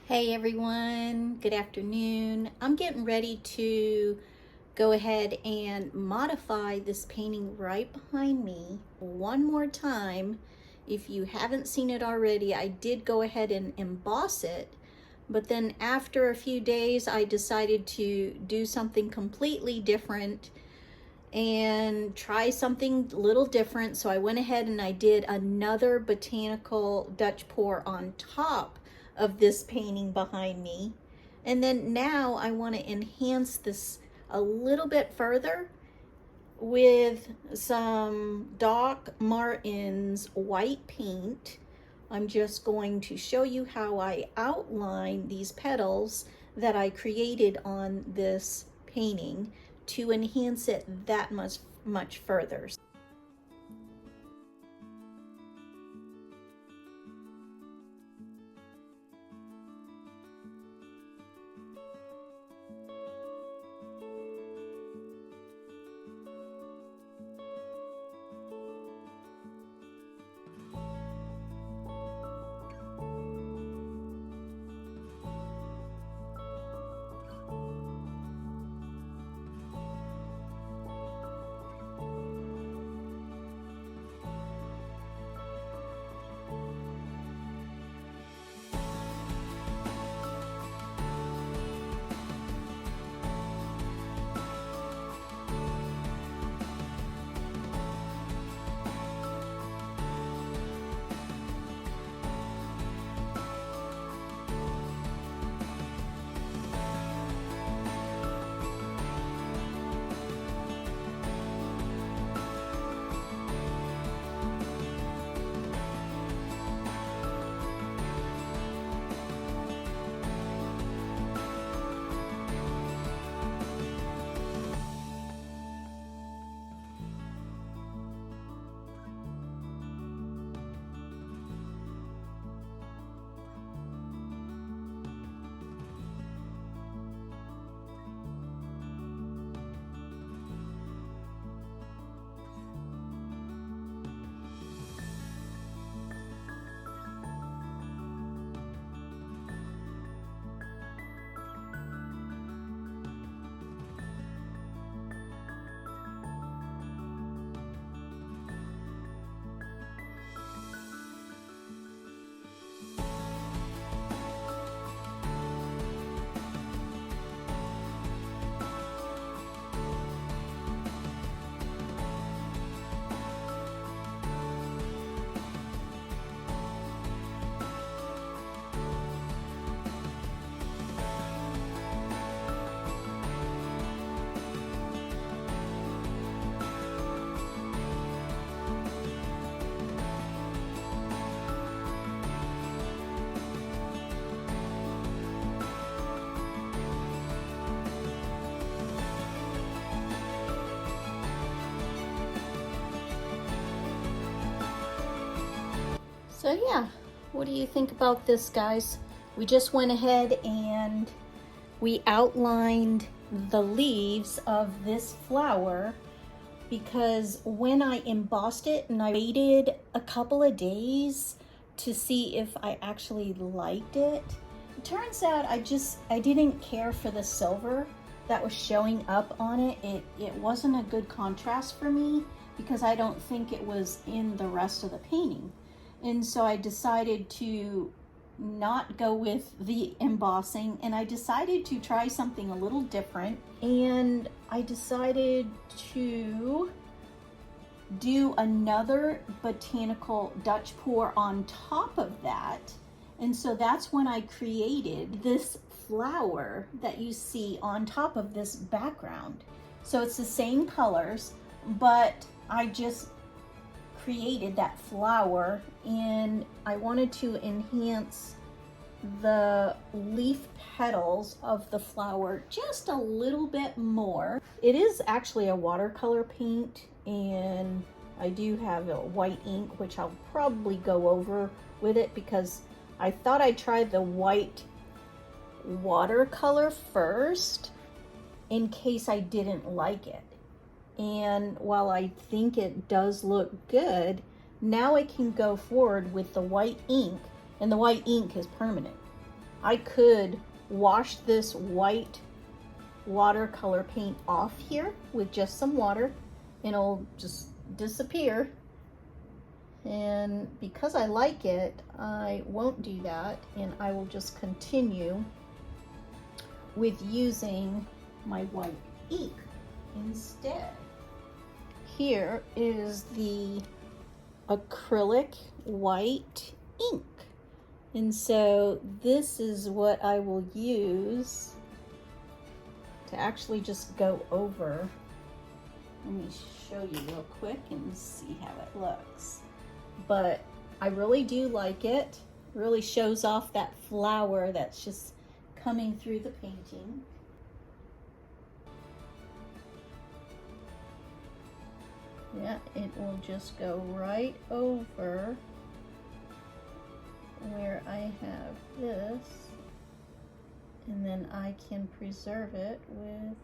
Hey everyone, good afternoon. I'm getting ready to go ahead and modify this painting right behind me one more time. If you haven't seen it already, I did go ahead and emboss it, but then after a few days I decided to do something completely different and try something a little different. So I went ahead and I did another Botanical Dutch Pour on top of this painting behind me. And then now I want to enhance this a little bit further with some Doc Martens white paint. I'm just going to show you how I outline these petals that I created on this painting to enhance it that much further. So yeah, what do you think about this, guys? We just went ahead and we outlined the leaves of this flower because when I embossed it and I waited a couple of days to see if I actually liked it, it turns out I didn't care for the silver that was showing up on it. It wasn't a good contrast for me because I don't think it was in the rest of the painting. And so I decided to not go with the embossing, and I decided to try something a little different, and I decided to do another Botanical Dutch Pour on top of that. And so that's when I created this flower that you see on top of this background. So it's the same colors, but I just created that flower, and I wanted to enhance the leaf petals of the flower just a little bit more. It is actually a watercolor paint, and I do have a white ink, which I'll probably go over with it because I thought I'd try the white watercolor first in case I didn't like it. And while I think it does look good, now I can go forward with the white ink, and the white ink is permanent. I could wash this white watercolor paint off here with just some water and it'll just disappear. And because I like it, I won't do that, and I will just continue with using my white ink instead. Here is the acrylic white ink. And so this is what I will use to actually just go over. Let me show you real quick and see how it looks. But I really do like it. It really shows off that flower that's just coming through the painting. Yeah, it will just go right over where I have this, and then I can preserve it with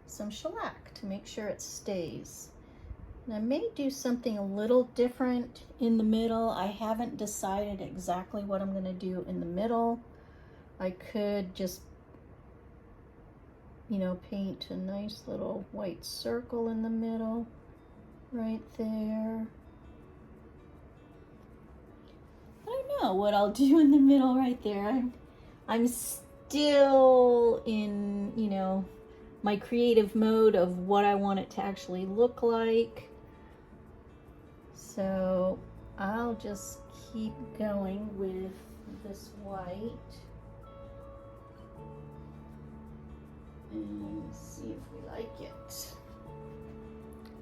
some shellac to make sure it stays. And I may do something a little different in the middle. I haven't decided exactly what I'm going to do in the middle. I could just, you know, paint a nice little white circle in the middle right there. I don't know what I'll do in the middle right there. I'm still in, you know, my creative mode of what I want it to actually look like. So I'll just keep going with this white and see if we like it.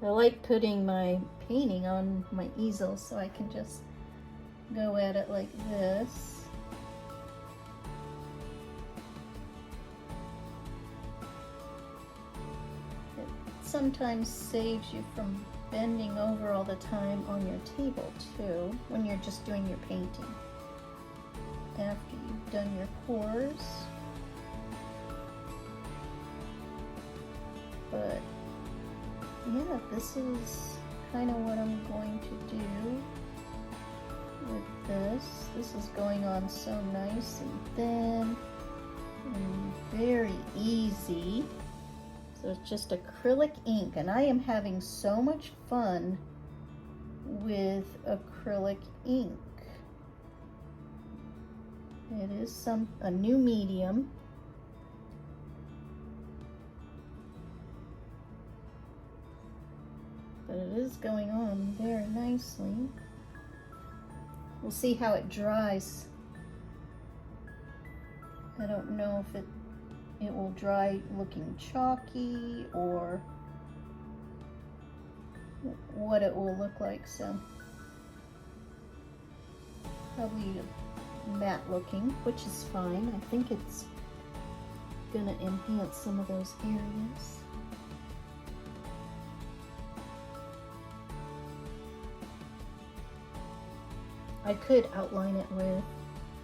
I like putting my painting on my easel so I can just go at it like this. It sometimes saves you from bending over all the time on your table too, when you're just doing your painting. After you've done your pours. But yeah, this is kind of what I'm going to do with this. This is going on so nice and thin and very easy. So it's just acrylic ink, and I am having so much fun with acrylic ink. It is a new medium. But it is going on very nicely. We'll see how it dries. I don't know if it will dry looking chalky or what it will look like. So probably matte looking, which is fine. I think it's gonna enhance some of those areas. I could outline it with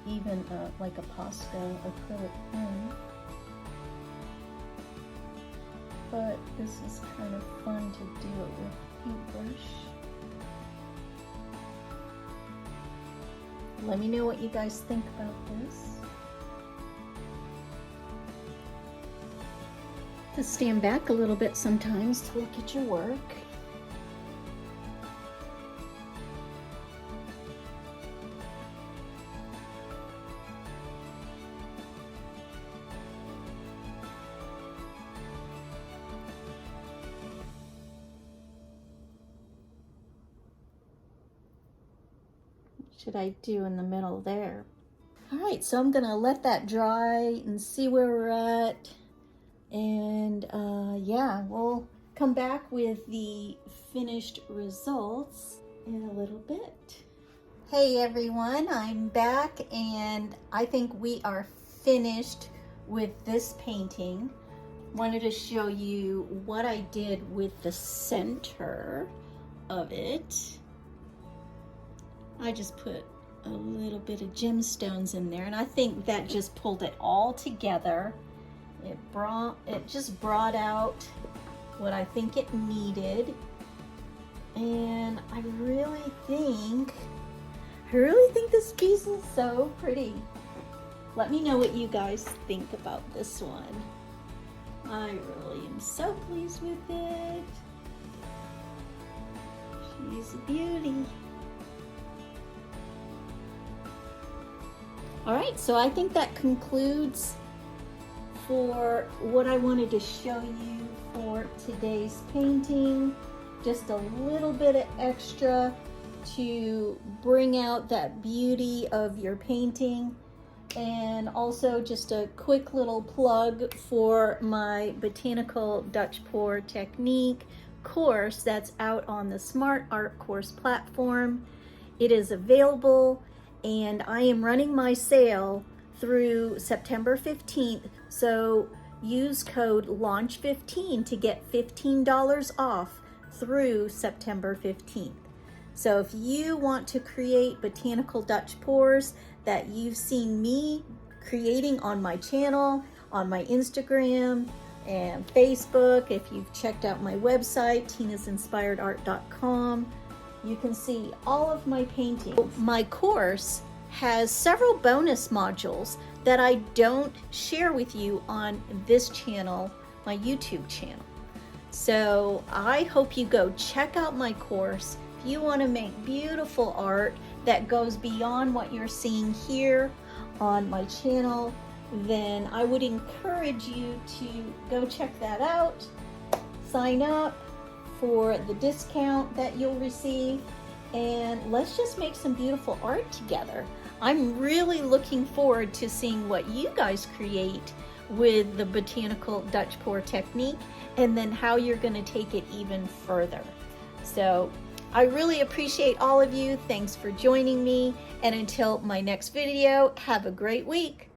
even like a Posca acrylic pen, but this is kind of fun to do it with paintbrush. Let me know what you guys think about this. To stand back a little bit sometimes to look at your work. Should I do in the middle there? All right, so I'm gonna let that dry and see where we're at. And yeah, we'll come back with the finished results in a little bit. Hey everyone, I'm back, and I think we are finished with this painting. Wanted to show you what I did with the center of it. I just put a little bit of gemstones in there, and I think that just pulled it all together. It just brought out what I think it needed, and I really think this piece is so pretty. let me know what you guys think about this one. I really am so pleased with it. She's a beauty. All right, so I think that concludes for what I wanted to show you for today's painting. Just a little bit of extra to bring out that beauty of your painting, and also just a quick little plug for my Botanical Dutch Pour technique course that's out on the Smart Art course platform. It is available, and I am running my sale through September 15th, so use code LAUNCH15 to get $15 off through September 15th. So if you want to create botanical Dutch pours that you've seen me creating on my channel, on my Instagram and Facebook, if you've checked out my website, tinasinspiredart.com, you can see all of my paintings. My course has several bonus modules that I don't share with you on this channel, my YouTube channel. So I hope you go check out my course. If you want to make beautiful art that goes beyond what you're seeing here on my channel, then I would encourage you to go check that out. Sign up for the discount that you'll receive, and let's just make some beautiful art together. I'm really looking forward to seeing what you guys create with the Botanical Dutch Pour technique, and then how you're going to take it even further. So I really appreciate all of you. Thanks for joining me, and until my next video, have a great week.